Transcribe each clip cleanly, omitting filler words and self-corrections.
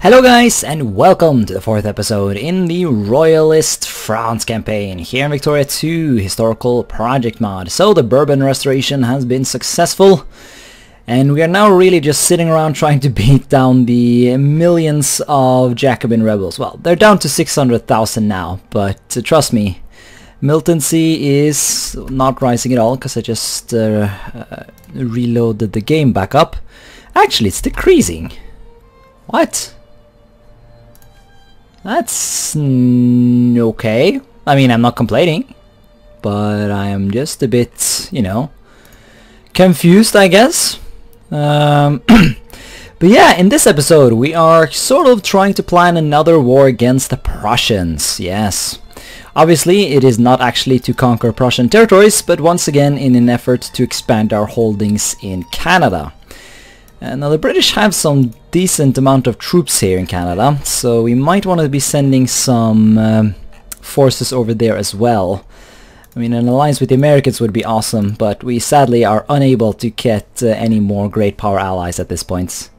Hello guys, and welcome to the 4th episode in the Royalist France campaign here in Victoria 2 historical project mod. So the Bourbon restoration has been successful, and we are now really just sitting around trying to beat down the millions of Jacobin rebels. Well, they're down to 600,000 now, but trust me, militancy is not rising at all because I just reloaded the game back up. Actually, it's decreasing. What? That's okay. I mean, I'm not complaining, but I am just a bit, you know, confused, I guess. But yeah, in this episode we are sort of trying to plan another war against the Prussians. Yes. Obviously, it is not actually to conquer Prussian territories, but once again in an effort to expand our holdings in Canada. Now the British have some decent amount of troops here in Canada, so we might want to be sending some forces over there as well. I mean, an alliance with the Americans would be awesome, but we sadly are unable to get any more great power allies at this point.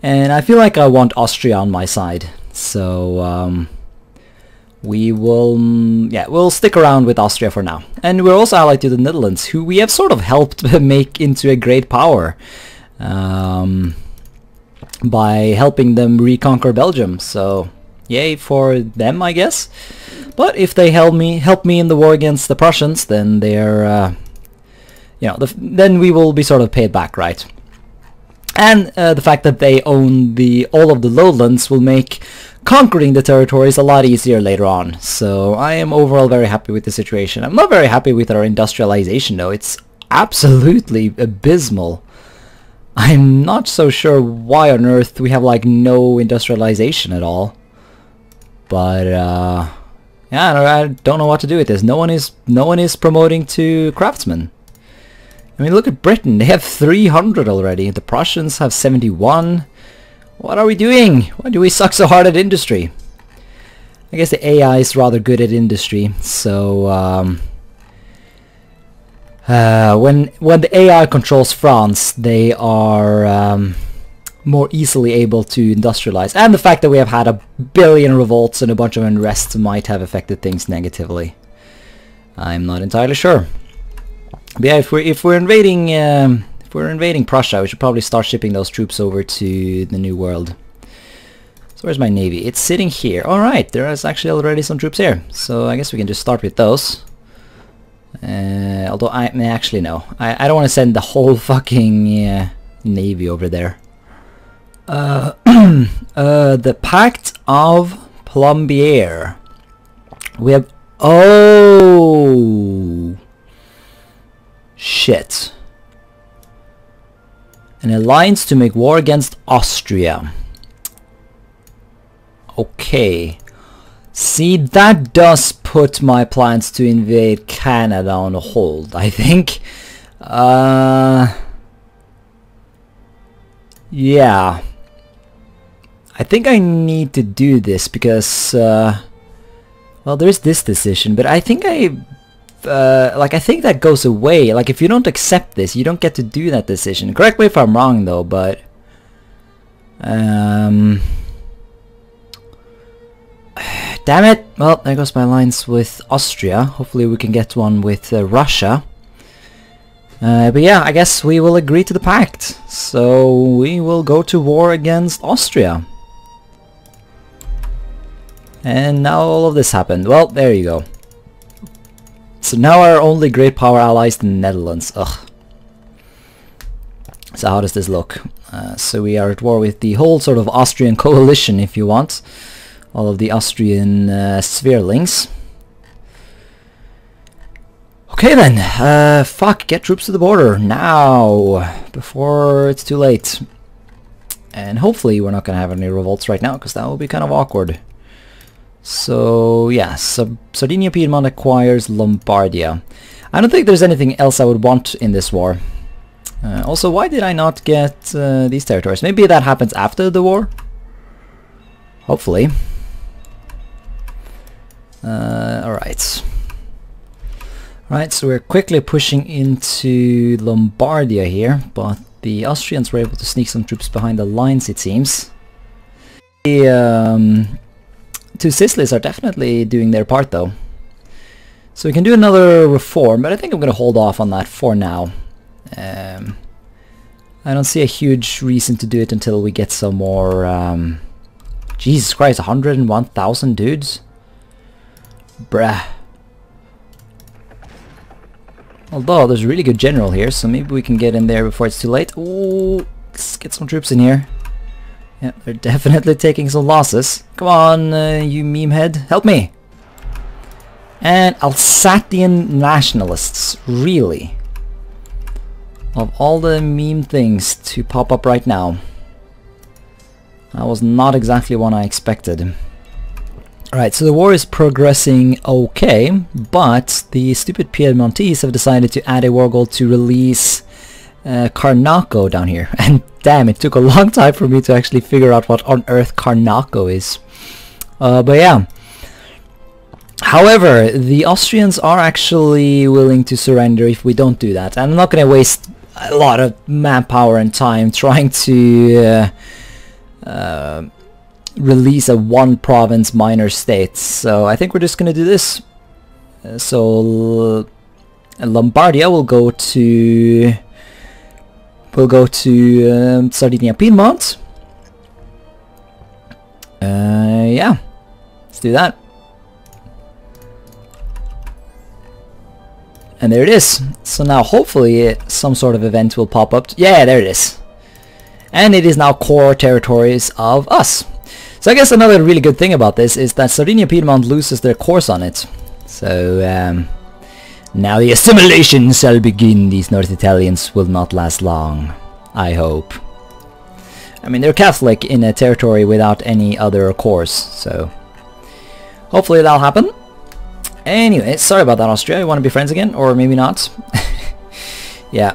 And I feel like I want Austria on my side, so we will, we'll stick around with Austria for now. And we're also allied to the Netherlands, who we have sort of helped make into a great power. By helping them reconquer Belgium, so yay for them, I guess. But if they help me in the war against the Prussians, then they're you know, then we will be sort of paid back, right? And the fact that they own all of the lowlands will make conquering the territories a lot easier later on. So I am overall very happy with the situation. I'm not very happy with our industrialization though. It's absolutely abysmal. I'm not so sure why on earth we have like no industrialization at all. But yeah, I don't know what to do with this. No one is promoting to craftsmen. I mean, look at Britain. They have 300 already. The Prussians have 71. What are we doing? Why do we suck so hard at industry? I guess the AI is rather good at industry, so when the AI controls France, they are more easily able to industrialize. And the fact that we have had a billion revolts and a bunch of unrest might have affected things negatively. I'm not entirely sure. But yeah, if we're invading Prussia, we should probably start shipping those troops over to the New World. So where's my navy? It's sitting here. All right, there is actually already some troops here. So I guess we can just start with those. Although I may actually no, I don't want to send the whole fucking navy over there. The Pact of Plombier. We have shit. An alliance to make war against Austria. Okay. See, that does put my plans to invade Canada on hold, I think. Yeah. I think I need to do this because, well, there's this decision, but I think I think that goes away. Like, if you don't accept this, you don't get to do that decision. Correct me if I'm wrong, though, but... Damn it! Well, there goes my alliance with Austria. Hopefully we can get one with Russia. But yeah, I guess we will agree to the pact. So we will go to war against Austria. And now all of this happened. Well, there you go. So now our only great power ally is the Netherlands. Ugh. So how does this look? So we are at war with the whole sort of Austrian coalition, if you want. All of the Austrian spherelings. Okay then, fuck, get troops to the border now, before it's too late. And hopefully we're not gonna have any revolts right now, because that will be kind of awkward. So yeah, Sardinia Piedmont acquires Lombardia. I don't think there's anything else I would want in this war. Also, why did I not get these territories? Maybe that happens after the war? Hopefully. Alright. Right, so we're quickly pushing into Lombardia here, but the Austrians were able to sneak some troops behind the lines, it seems. two Sicilies are definitely doing their part though. So we can do another reform, but I think I'm going to hold off on that for now. I don't see a huge reason to do it until we get some more... Jesus Christ, 101,000 dudes? Bruh. Although, there's a really good general here, so maybe we can get in there before it's too late. Ooh, let's get some troops in here. Yeah, they're definitely taking some losses. Come on, you meme head, help me! And Alsatian nationalists, really? Of all the meme things to pop up right now, that was not exactly one I expected. Alright, so the war is progressing okay, but the stupid Piedmontese have decided to add a war goal to release Carnaco down here. And damn, it took a long time for me to actually figure out what on earth Carnaco is. But yeah. However, the Austrians are actually willing to surrender if we don't do that. And I'm not going to waste a lot of manpower and time trying to release a one province minor state. So I think we're just going to do this. So Lombardia will go to Sardinia Piedmont. Yeah, let's do that. And there it is. So now hopefully some sort of event will pop up. Yeah, there it is. And it is now core territories of us. So I guess another really good thing about this is that Sardinia Piedmont loses their cores on it. So now the assimilation shall begin. These North Italians will not last long, I hope. I mean, they're Catholic in a territory without any other cores, so hopefully that'll happen. Anyway, sorry about that, Austria. You want to be friends again? Or maybe not? Yeah.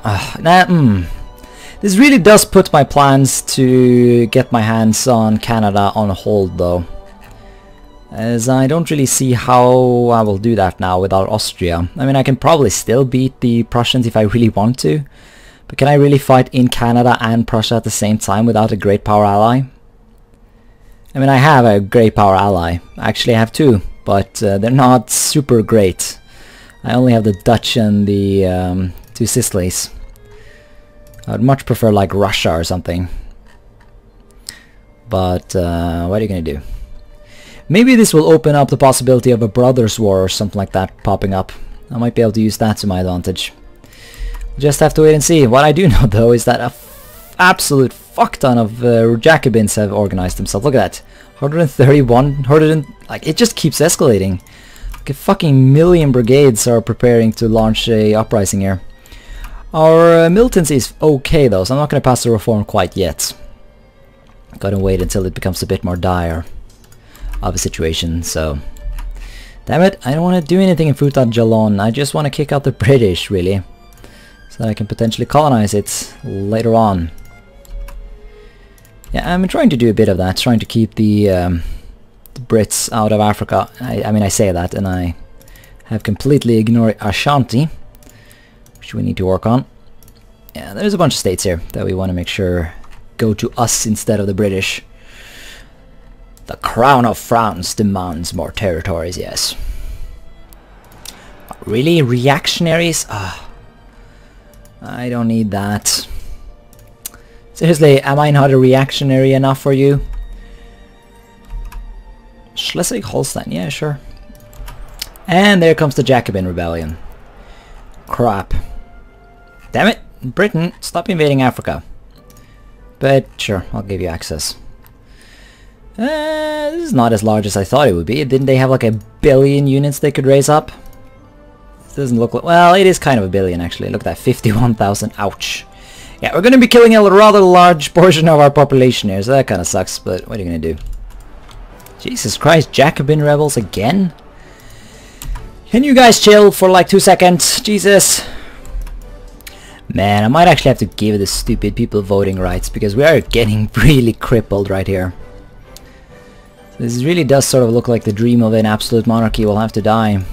This really does put my plans to get my hands on Canada on hold, though. As I don't really see how I will do that now without Austria. I mean, I can probably still beat the Prussians if I really want to. But can I really fight in Canada and Prussia at the same time without a great power ally? I mean, I have a great power ally. Actually, I have two. But they're not super great. I only have the Dutch and the two Sicilies. I would much prefer like Russia or something. But what are you gonna do? Maybe this will open up the possibility of a brothers war or something like that popping up. I might be able to use that to my advantage. Just have to wait and see. What I do know though is that a absolute fuck ton of Jacobins have organized themselves. Look at that. 131, like it just keeps escalating. Like a fucking million brigades are preparing to launch a uprising here. Our militancy is okay though, so I'm not going to pass the reform quite yet. Gotta wait until it becomes a bit more dire of a situation, so... Damn it, I don't want to do anything in Futat Jalon, I just want to kick out the British, really. So that I can potentially colonize it later on. Yeah, I'm trying to do a bit of that, trying to keep the Brits out of Africa. I mean, I say that, and I have completely ignored Ashanti, which we need to work on. Yeah, there's a bunch of states here that we want to make sure go to us instead of the British. The Crown of France demands more territories, yes. Really? Reactionaries? I don't need that. Seriously, am I not a reactionary enough for you? Schleswig-Holstein, yeah, sure. And there comes the Jacobin Rebellion. Crap. Damn it! Britain, stop invading Africa. But sure, I'll give you access. This is not as large as I thought it would be. Didn't they have like 1 billion units they could raise up? This doesn't look like... Well, it is kind of 1 billion actually. Look at that, 51,000. Ouch. Yeah, we're going to be killing a rather large portion of our population here, so that kind of sucks, but what are you going to do? Jesus Christ, Jacobin rebels again? Can you guys chill for like 2 seconds? Jesus. Man, I might actually have to give the stupid people voting rights, because we are getting really crippled right here. This really does sort of look like the dream of an absolute monarchy will have to die.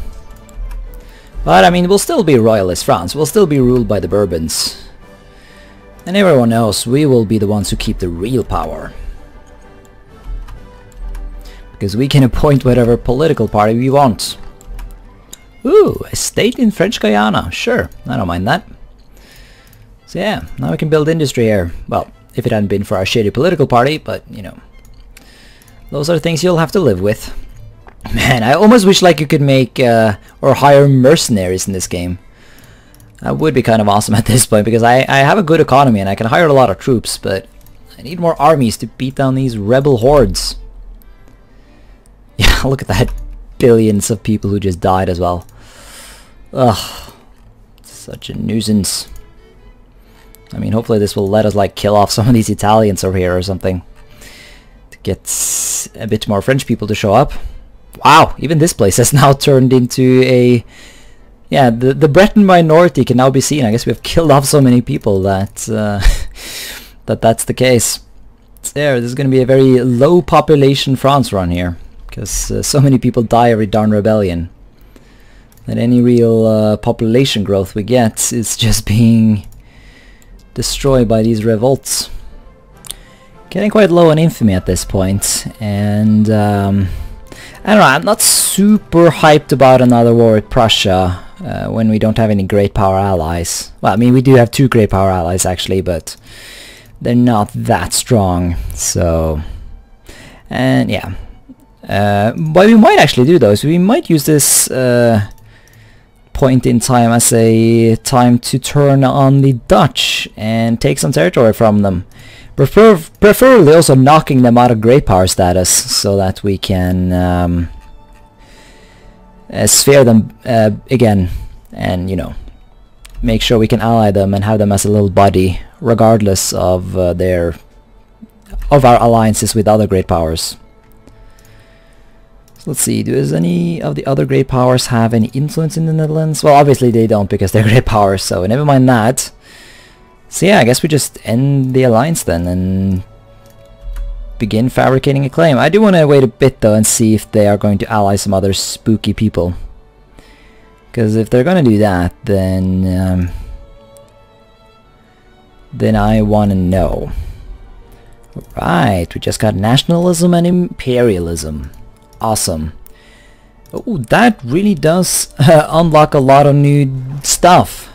But I mean, we'll still be Royalist France, we'll still be ruled by the Bourbons. And everyone knows we will be the ones who keep the real power. because we can appoint whatever political party we want. Ooh, a state in French Guyana. Sure, I don't mind that. So yeah, now we can build industry here. Well, if it hadn't been for our shitty political party, but you know, those are things you'll have to live with. Man, I almost wish like you could make or hire mercenaries in this game. That would be kind of awesome at this point, because I have a good economy and I can hire a lot of troops, but I need more armies to beat down these rebel hordes. Yeah, look at that. Billions of people who just died as well. Ugh. Such a nuisance. I mean, hopefully this will let us like kill off some of these Italians over here or something. To get a bit more French people to show up. Wow, even this place has now turned into a... Yeah, the Breton minority can now be seen. I guess we have killed off so many people that that's the case. It's there. This is going to be a very low population France run here, because so many people die every darn rebellion that any real population growth we get is just being destroyed by these revolts. Getting quite low on infamy at this point, and I don't know, I'm not super hyped about another war with Prussia when we don't have any great power allies. Well, I mean, we do have 2 great power allies actually, but they're not that strong, so... And yeah. What we might actually do though is we might use this point in time as a time to turn on the Dutch and take some territory from them. Preferably also knocking them out of great power status, so that we can sphere them again, and you know, make sure we can ally them and have them as a little buddy, regardless of our alliances with other great powers. So let's see, does any of the other great powers have any influence in the Netherlands? Well, obviously they don't, because they're great powers, so never mind that. So yeah, I guess we just end the alliance then and begin fabricating a claim. I do want to wait a bit though and see if they are going to ally some other spooky people. Because if they're going to do that, then I want to know. Right, we just got nationalism and imperialism. Awesome. Oh, that really does unlock a lot of new stuff.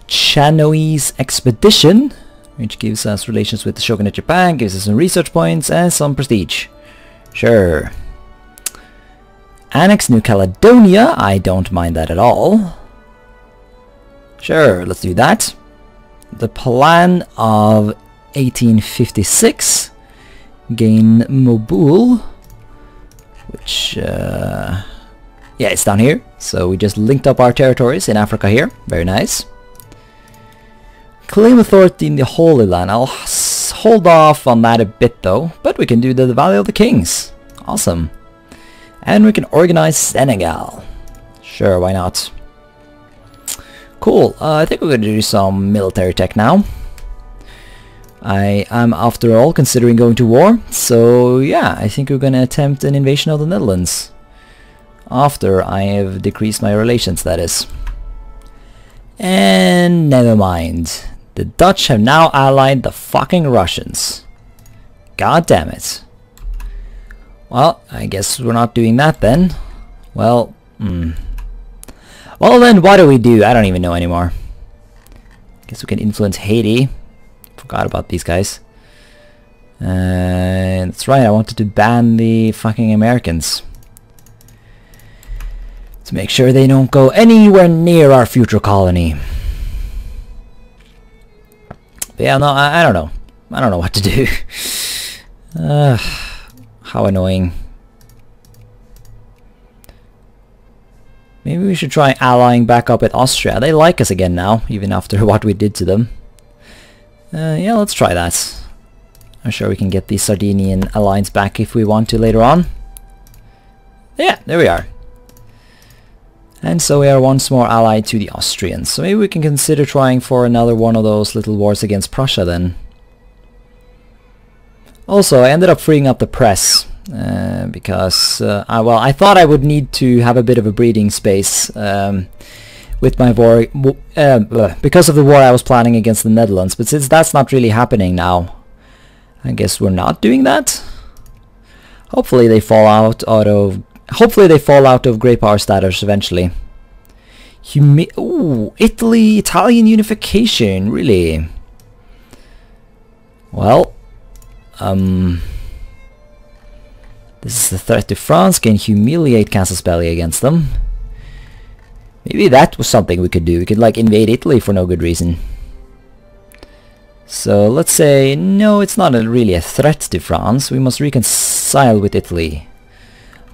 Chanoese expedition, which gives us relations with the Shogunate Japan, gives us some research points and some prestige. Sure. Annex New Caledonia, I don't mind that at all. Sure, let's do that. The plan of 1856, gain Mobile, which, yeah, it's down here. So we just linked up our territories in Africa here. Very nice. Claim authority in the Holy Land. I'll hold off on that a bit though, but we can do the Valley of the Kings. Awesome. And we can organize Senegal. Sure, why not? Cool. I think we're going to do some military tech now. I am, after all, considering going to war, so yeah, I think we're going to attempt an invasion of the Netherlands. After I have decreased my relations, that is. And never mind. The Dutch have now allied the fucking Russians. God damn it. Well, I guess we're not doing that then. Well, well then, what do we do? I don't even know anymore. Guess we can influence Haiti. Forgot about these guys. That's right, I wanted to ban the fucking Americans. To make sure they don't go anywhere near our future colony. But yeah, no, I don't know. I don't know what to do. How annoying. Maybe we should try allying back up with Austria. They like us again now, even after what we did to them. Yeah, let's try that. I'm sure we can get the Sardinian alliance back if we want to later on. Yeah, there we are. And so we are once more allied to the Austrians. So maybe we can consider trying for another one of those little wars against Prussia then. Also, I ended up freeing up the press. Because, well, I thought I would need to have a bit of a breathing space with my war, because of the war I was planning against the Netherlands. But since that's not really happening now, I guess we're not doing that. Hopefully they fall out of great power status eventually. Ooh, Italy, Italian unification, really? Well, this is the threat to France. Can humiliate casus belli against them. Maybe that was something we could do. We could like invade Italy for no good reason. So let's say, no, it's not really a threat to France. We must reconcile with Italy.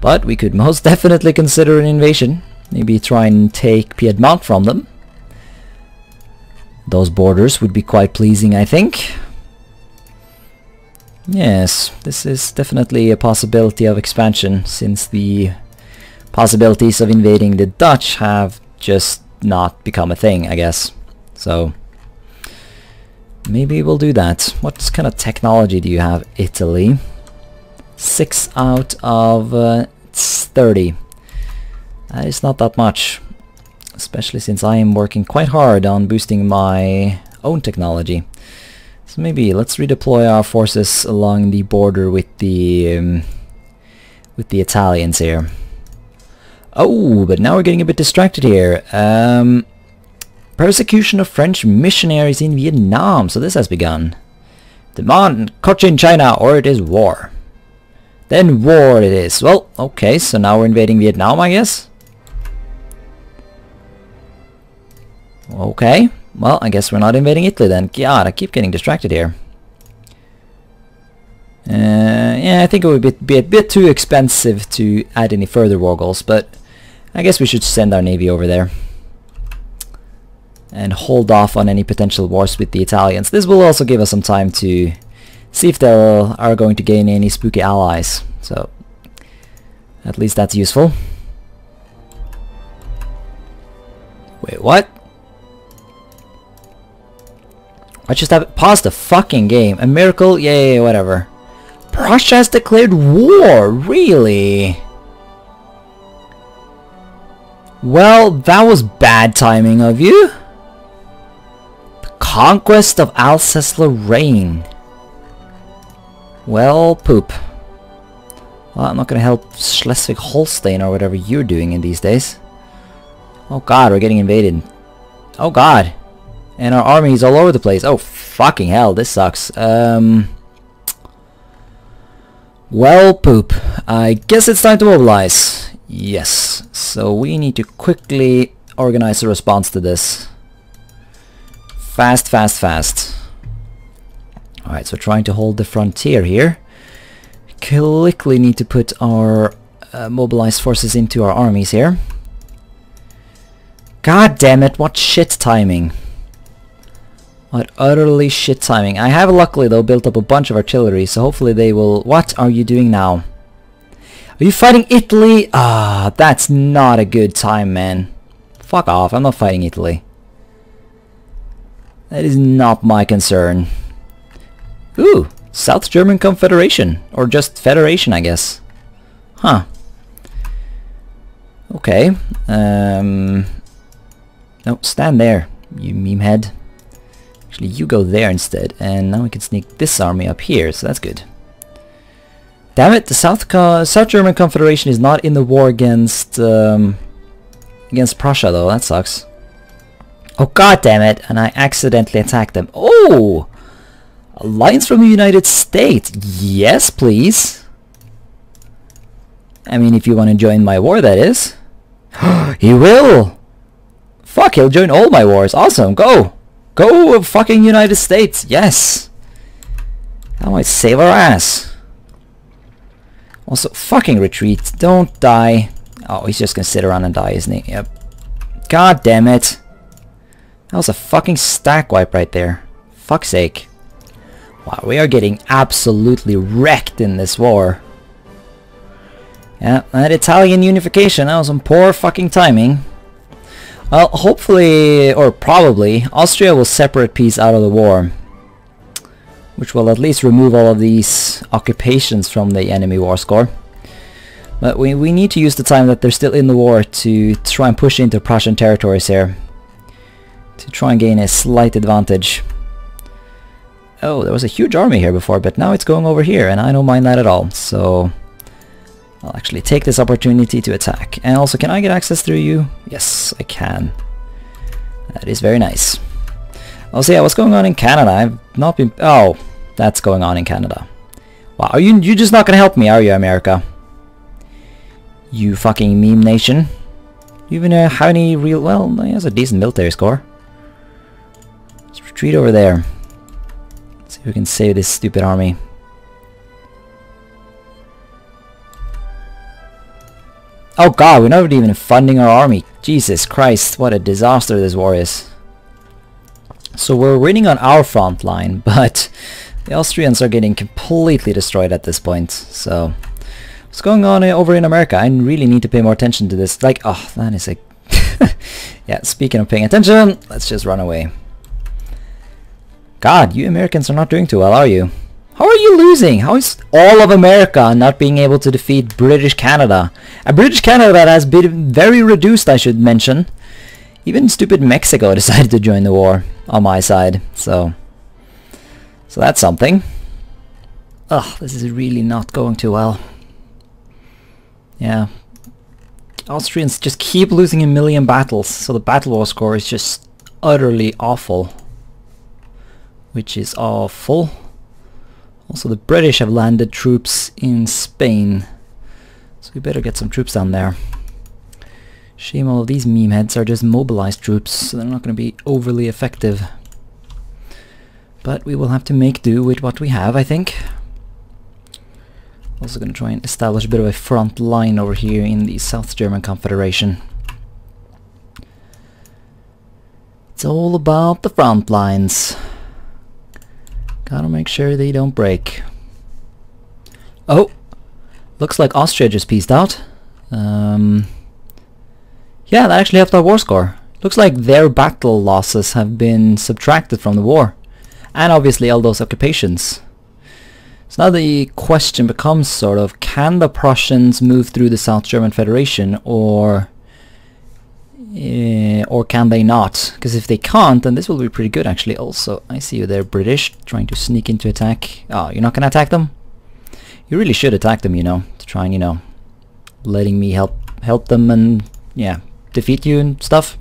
But we could most definitely consider an invasion. Maybe try and take Piedmont from them. Those borders would be quite pleasing, I think. Yes, this is definitely a possibility of expansion, since the possibilities of invading the Dutch have just not become a thing, I guess. So maybe we'll do that. What kind of technology do you have, Italy? 6 out of 30. That is not that much, especially since I am working quite hard on boosting my own technology. So maybe let's redeploy our forces along the border with the Italians here. Oh, but now we're getting a bit distracted here. Persecution of French missionaries in Vietnam. So this has begun. Demand Cochin China or it is war. Then war it is. Well, okay, so now we're invading Vietnam, I guess. Okay, well, I guess we're not invading Italy then. God, I keep getting distracted here. Yeah, I think it would be a bit too expensive to add any further war goals, but I guess we should send our navy over there and hold off on any potential wars with the Italians. This will also give us some time to see if they are going to gain any spooky allies, so at least that's useful. Wait, what? I just have paused the fucking game. A miracle? Yay, whatever. Prussia has declared war? Really? Well, that was bad timing of you. The conquest of Alsace-Lorraine. Well, poop. Well, I'm not gonna help Schleswig-Holstein or whatever you're doing in these days. Oh god, we're getting invaded. Oh god. And our army is all over the place. Oh fucking hell, this sucks. Well, poop. I guess it's time to mobilize. Yes. So we need to quickly organize a response to this. Fast, fast, fast. Alright, so trying to hold the frontier here. Quickly need to put our mobilized forces into our armies here. God damn it, what shit timing. What utterly shit timing. I have luckily though built up a bunch of artillery, so hopefully they will... What are you doing now? Are you fighting Italy? Ah, that's not a good time, man. Fuck off, I'm not fighting Italy. That is not my concern. Ooh, South German Confederation. Or just Federation, I guess. Huh. Okay. No, stand there, you meme head. Actually, you go there instead, and now we can sneak this army up here, so that's good. Damn it, the South German Confederation is not in the war against Prussia, though. That sucks. Oh god damn it! And I accidentally attacked them. Oh, alliance from the United States. Yes, please. I mean, if you want to join my war, that is. He will. Fuck, he'll join all my wars. Awesome, go! Go, fucking United States! Yes! That might save our ass. Also, fucking retreat. Don't die. Oh, he's just gonna sit around and die, isn't he? Yep. God damn it. That was a fucking stack wipe right there. Fuck's sake. Wow, we are getting absolutely wrecked in this war. Yeah, that Italian unification, that was some poor fucking timing. Well, hopefully, or probably, Austria will separate peace out of the war, which will at least remove all of these occupations from the enemy war score. But we need to use the time that they're still in the war to try and push into Prussian territories here, to try and gain a slight advantage. Oh, there was a huge army here before, but now it's going over here, and I don't mind that at all. So I'll actually take this opportunity to attack. And also, can I get access through you? Yes, I can. That is very nice. Also, yeah, what's going on in Canada? I've not been... Oh, that's going on in Canada. Wow, are you just not gonna help me, are you, America? You fucking meme nation. You even have any real... Well, he has a decent military score. Let's retreat over there. See if we can save this stupid army. Oh god, we're not even funding our army. Jesus Christ, what a disaster this war is. So we're winning on our front line, but the Austrians are getting completely destroyed at this point. So what's going on over in America? I really need to pay more attention to this. Like, oh, that is a... Yeah, speaking of paying attention, let's just run away. God, you Americans are not doing too well, are you? How are you losing? How is all of America not being able to defeat British Canada? A British Canada that has been very reduced, I should mention. Even stupid Mexico decided to join the war on my side, so that's something. Ugh, this is really not going too well. Yeah. Austrians just keep losing a million battles, so the battle war score is just utterly awful. Which is awful. Also, the British have landed troops in Spain, so we better get some troops down there. Shame all of these meme heads are just mobilized troops, so they're not going to be overly effective. But we will have to make do with what we have, I think. Also going to try and establish a bit of a front line over here in the South German Confederation. It's all about the front lines. Gotta make sure they don't break. Oh! Looks like Austria just peaced out. Yeah, that actually helped our war score. Looks like their battle losses have been subtracted from the war. And obviously all those occupations. So now the question becomes sort of, can the Prussians move through the South German Federation, or can they not? Because if they can't, then this will be pretty good actually. Also, I see you there, British, trying to sneak into attack. Oh, you're not gonna attack them? You really should attack them, you know, to try and, you know, letting me help them and, yeah, defeat you and stuff.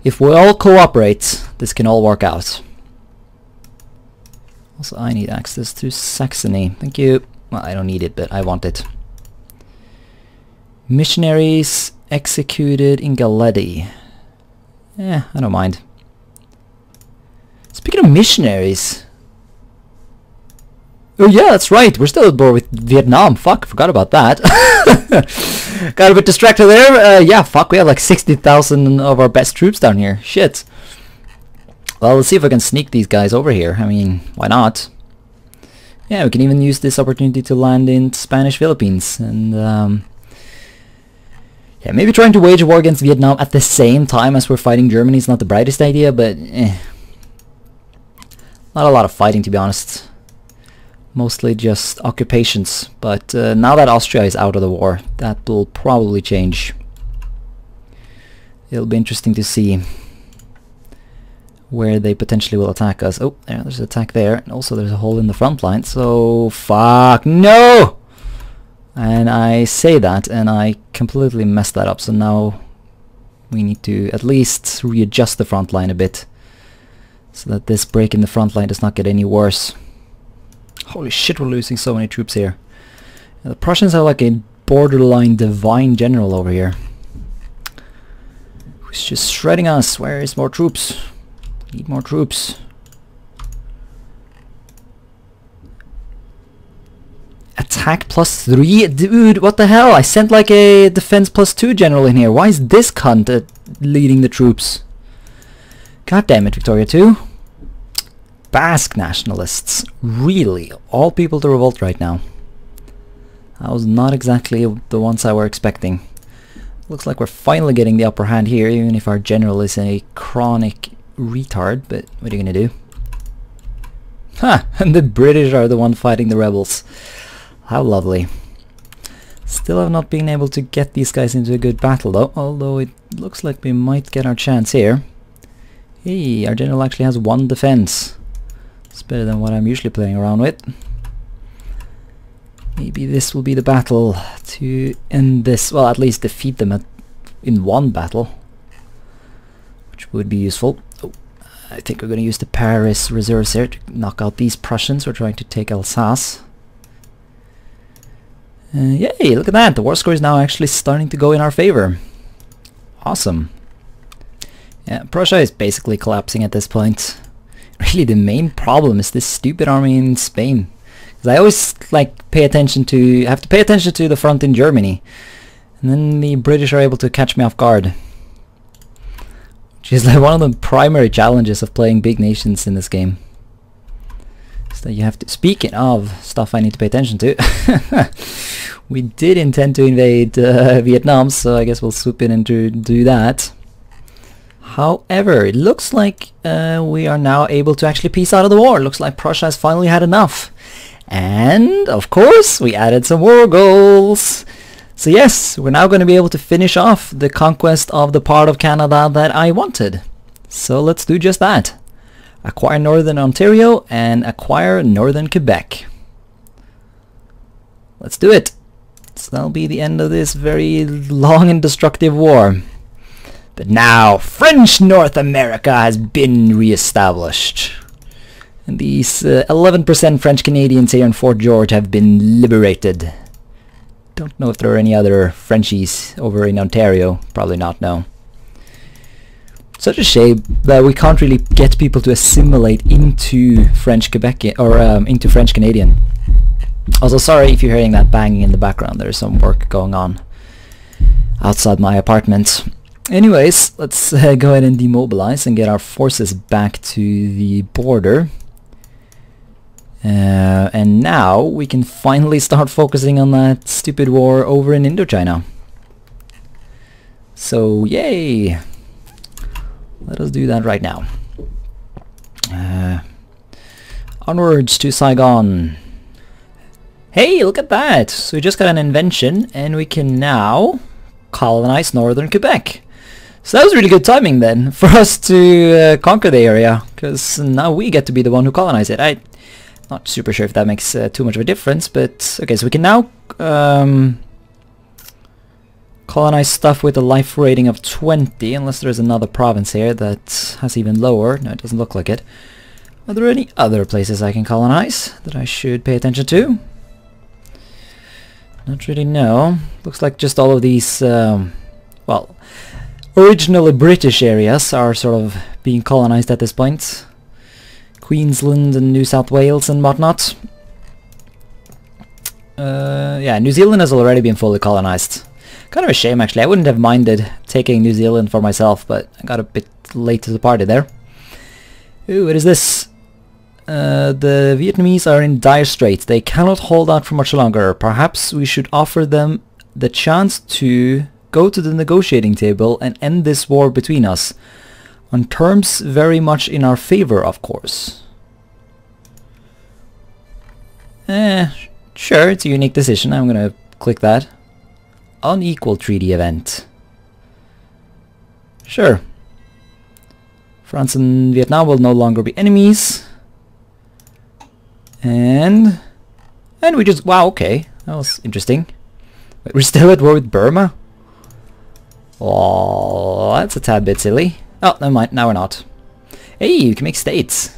If we all cooperate, this can all work out. Also, I need access to Saxony. Thank you. Well, I don't need it, but I want it. Missionaries executed in Galeti. Yeah, I don't mind. Speaking of missionaries... Oh yeah, that's right, we're still at war with Vietnam. Fuck, forgot about that. Got a bit distracted there. Yeah, fuck, we have like 60,000 of our best troops down here. Shit. Well, let's see if I can sneak these guys over here. I mean, why not? Yeah, we can even use this opportunity to land in Spanish Philippines. And, yeah, maybe trying to wage a war against Vietnam at the same time as we're fighting Germany is not the brightest idea, but not a lot of fighting, to be honest. Mostly just occupations, but now that Austria is out of the war, that will probably change. It'll be interesting to see where they potentially will attack us. Oh, there's an attack there, and also there's a hole in the front line, so fuck no! And I say that, and I completely messed that up, so now we need to at least readjust the front line a bit, so that this break in the front line does not get any worse. Holy shit, we're losing so many troops here. The Prussians have like a borderline divine general over here, who's just shredding us. Where is more troops? Need more troops. Attack +3? Dude, what the hell? I sent like a defense +2 general in here. Why is this cunt leading the troops? God damn it, Victoria 2. Basque nationalists. Really? All people to revolt right now. That was not exactly the ones I were expecting. Looks like we're finally getting the upper hand here, even if our general is a chronic retard, but what are you gonna do? Ha! And the British are the one fighting the rebels. How lovely. Still have not been able to get these guys into a good battle though, although it looks like we might get our chance here. Hey, our general actually has 1 defense. It's better than what I'm usually playing around with. maybe this will be the battle to end this. Well, at least defeat them in one battle, which would be useful. Oh, I think we're going to use the Paris reserves here to knock out these Prussians. We're trying to take Alsace. Yay, look at that. The war score is now actually starting to go in our favor. Awesome. Yeah, Prussia is basically collapsing at this point. Really, the main problem is this stupid army in Spain. Because I always have to pay attention to the front in Germany. And then the British are able to catch me off guard. Which is like one of the primary challenges of playing big nations in this game. So you have to, speaking of stuff I need to pay attention to, we did intend to invade Vietnam, so I guess we'll swoop in and do that. However, it looks like we are now able to actually peace out of the war. Looks like Prussia has finally had enough. And, of course, we added some war goals. So yes, we're now going to be able to finish off the conquest of the part of Canada that I wanted. So let's do just that. Acquire Northern Ontario and acquire Northern Quebec. Let's do it. So that'll be the end of this very long and destructive war. But now French North America has been re-established. And these 11% French Canadians here in Fort George have been liberated. Don't know if there are any other Frenchies over in Ontario. Probably not, no. Such a shame that we can't really get people to assimilate into French Quebec or into French Canadian. Also, sorry if you're hearing that banging in the background. There's some work going on outside my apartment. Anyways, let's go ahead and demobilize and get our forces back to the border. And now we can finally start focusing on that stupid war over in Indochina. So, yay! Let us do that right now. Onwards to Saigon. Hey, look at that! So we just got an invention and we can now colonize northern Quebec. So that was really good timing then for us to conquer the area, because now we get to be the one who colonize it. I'm not super sure if that makes too much of a difference, but okay, so we can now colonize stuff with a life rating of 20, unless there's another province here that has even lower. No, it doesn't look like it. Are there any other places I can colonize that I should pay attention to? Not really, no. Looks like just all of these, well, originally British areas are sort of being colonized at this point. Queensland and New South Wales and whatnot. Yeah, New Zealand has already been fully colonized. Kind of a shame, actually. I wouldn't have minded taking New Zealand for myself, but I got a bit late to the party there. Ooh, what is this? The Vietnamese are in dire straits. They cannot hold out for much longer. Perhaps we should offer them the chance to go to the negotiating table and end this war between us. On terms very much in our favor, of course. Sure, it's a unique decision. I'm gonna click that. Unequal treaty event. Sure. France and Vietnam will no longer be enemies. And we just, wow, okay, that was interesting. Wait, we're still at war with Burma? Oh, that's a tad bit silly. Oh, never mind, now we're not. Hey, you can make states.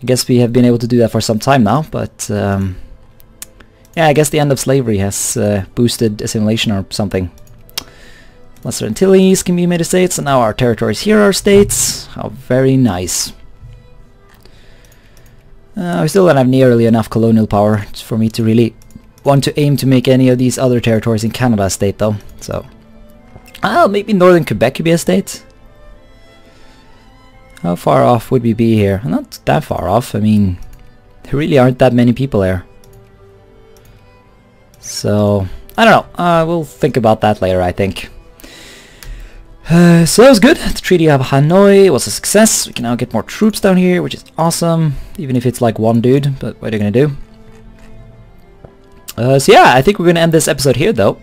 I guess we have been able to do that for some time now, but yeah, I guess the end of slavery has boosted assimilation or something. Lesser Antilles can be made a states, and now our territories here are states. How very nice. We still don't have nearly enough colonial power for me to really want to aim to make any of these other territories in Canada a state, though. So, maybe Northern Quebec could be a state. How far off would we be here? Not that far off. I mean, there really aren't that many people there. So, I don't know. We'll think about that later, I think. So that was good. The Treaty of Hanoi was a success. We can now get more troops down here, which is awesome. Even if it's like one dude, but what are you gonna do? So yeah, I think we're gonna end this episode here, though.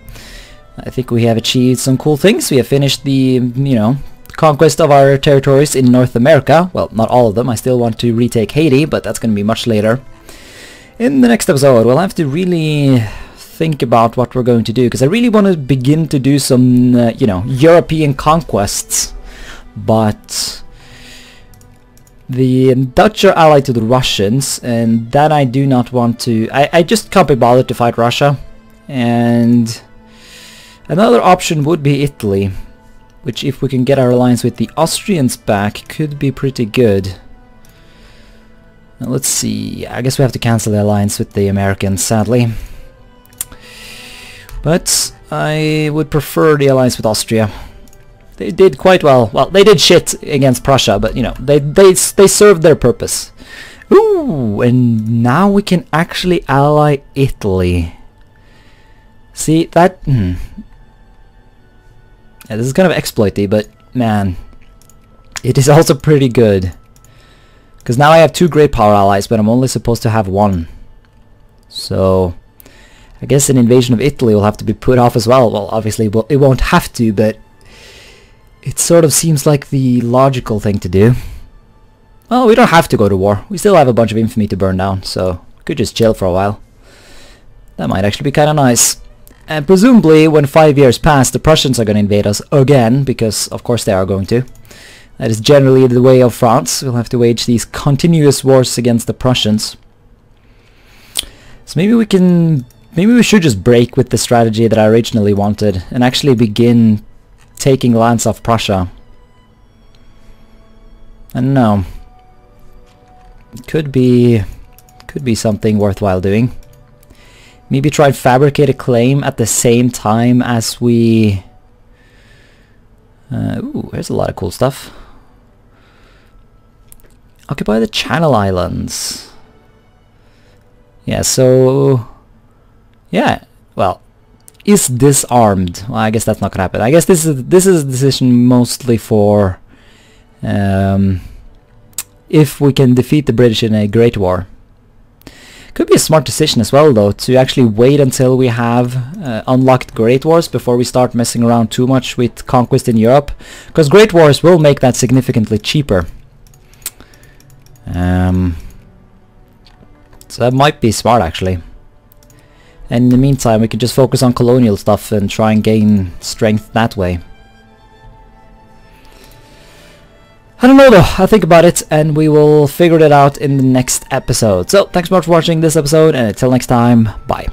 I think we have achieved some cool things. We have finished the, you know, conquest of our territories in North America. Well, not all of them. I still want to retake Haiti, but that's gonna be much later. In the next episode, we'll have to really think about what we're going to do, because I really want to begin to do some, you know, European conquests, but the Dutch are allied to the Russians, and that I do not want to. I just can't be bothered to fight Russia. And another option would be Italy, which, if we can get our alliance with the Austrians back, could be pretty good. Now, let's see, I guess we have to cancel the alliance with the Americans, sadly. But I would prefer the alliance with Austria. They did quite well. Well, they did shit against Prussia, but you know, they served their purpose. Ooh, and now we can actually ally Italy. See, that... Yeah, this is kind of exploity, but man, it is also pretty good. Because now I have 2 great power allies, but I'm only supposed to have 1. So, I guess an invasion of Italy will have to be put off as well. Well, obviously it won't have to, but it sort of seems like the logical thing to do. Well, we don't have to go to war. We still have a bunch of infamy to burn down, so we could just chill for a while. That might actually be kind of nice. And presumably, when 5 years pass, the Prussians are going to invade us again, because of course they are going to. That is generally the way of France. We'll have to wage these continuous wars against the Prussians. So maybe we should just break with the strategy that I originally wanted and actually begin taking lands off Prussia. I don't know. It could be something worthwhile doing. Maybe try and fabricate a claim at the same time as we... ooh, there's a lot of cool stuff. Occupy the Channel Islands. Yeah, so... Yeah, well, is disarmed. Well, I guess that's not gonna happen. I guess this is a decision mostly for... if we can defeat the British in a Great War. Could be a smart decision as well, though, to actually wait until we have unlocked Great Wars before we start messing around too much with conquest in Europe, because Great Wars will make that significantly cheaper. So that might be smart, actually. And in the meantime, we can just focus on colonial stuff and try and gain strength that way. I don't know though, I'll think about it and we will figure it out in the next episode. So, thanks so much for watching this episode, and until next time, bye.